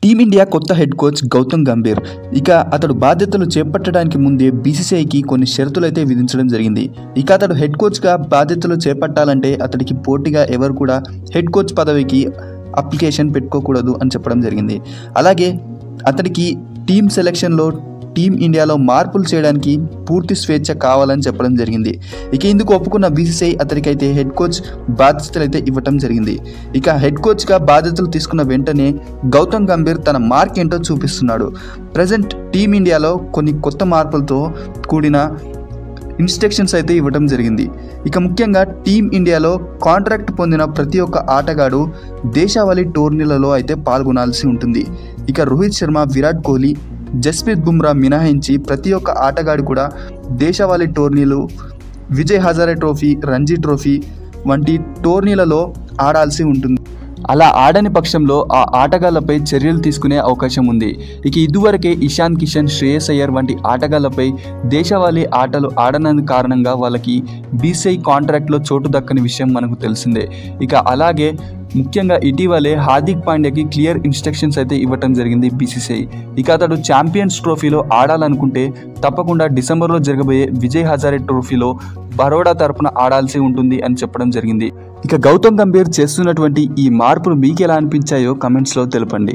Team India కొత్త head coach Gautam Gambhir ఇక అతడు బాధ్యతలు చేపట్టడానికి ముందే బీసీసీఐకి కొన్ని షరతులు అయితే విధించడం జరిగింది. ఇక అతడు హెడ్ కోచ్గా బాధ్యతలు చేపట్టాలంటే అతడికి పోటీగా ఎవరు కూడా హెడ్ కోచ్ పదవికి అప్లికేషన్ పెట్టుకోకూడదు అని చెప్పడం జరిగింది. అలాగే అతడికి టీమ్ సెలెక్షన్లో టీమిండియాలో మార్పులు చేయడానికి పూర్తి స్వేచ్ఛ కావాలని చెప్పడం జరిగింది. ఇక ఇందుకు ఒప్పుకున్న బీసీసీఐ అతడికైతే హెడ్ కోచ్ బాధ్యతలు అయితే ఇవ్వటం జరిగింది. ఇక హెడ్ కోచ్గా బాధ్యతలు తీసుకున్న వెంటనే గౌతమ్ గంభీర్ తన మార్క్ ఏంటో చూపిస్తున్నాడు. ప్రజెంట్ టీమిండియాలో కొన్ని కొత్త మార్పులతో కూడిన ఇన్స్ట్రక్షన్స్ అయితే ఇవ్వడం జరిగింది. ఇక ముఖ్యంగా టీమిండియాలో కాంట్రాక్ట్ పొందిన ప్రతి ఒక్క ఆటగాడు దేశావళి టోర్నీలలో అయితే పాల్గొనాల్సి ఉంటుంది. ఇక రోహిత్ శర్మ, విరాట్ కోహ్లీ, జస్ప్రీత్ బుమ్రా మినహాయించి ప్రతి ఒక్క ఆటగాడు కూడా దేశవాళీ టోర్నీలు, విజయ్ హజారే ట్రోఫీ, రంజీ ట్రోఫీ వంటి టోర్నీలలో ఆడాల్సి ఉంటుంది. అలా ఆడని పక్షంలో ఆ ఆటగాళ్లపై చర్యలు తీసుకునే అవకాశం ఉంది. ఇక ఇదివరకే ఇషాన్ కిషన్, శ్రేయస్ అయ్యర్ వంటి ఆటగాళ్లపై దేశవాళీ ఆటలు ఆడనందు కారణంగా వాళ్ళకి బీసీఐ కాంట్రాక్ట్లో చోటు దక్కని విషయం మనకు తెలిసిందే. ఇక అలాగే ముఖ్యంగా ఇటీవలే హార్దిక్ పాండ్యాకి క్లియర్ ఇన్స్ట్రక్షన్స్ అయితే ఇవ్వటం జరిగింది బీసీసీఐ. ఇక అతడు ఛాంపియన్స్ ట్రోఫీలో ఆడాలనుకుంటే తప్పకుండా డిసెంబర్లో జరగబోయే విజయ్ హజారే ట్రోఫీలో బరోడా తరపున ఆడాల్సి ఉంటుంది అని చెప్పడం జరిగింది. ఇక గౌతమ్ గంభీర్ చేస్తున్నటువంటి ఈ మార్పులు మీకు ఎలా అనిపించాయో కమెంట్స్లో తెలపండి.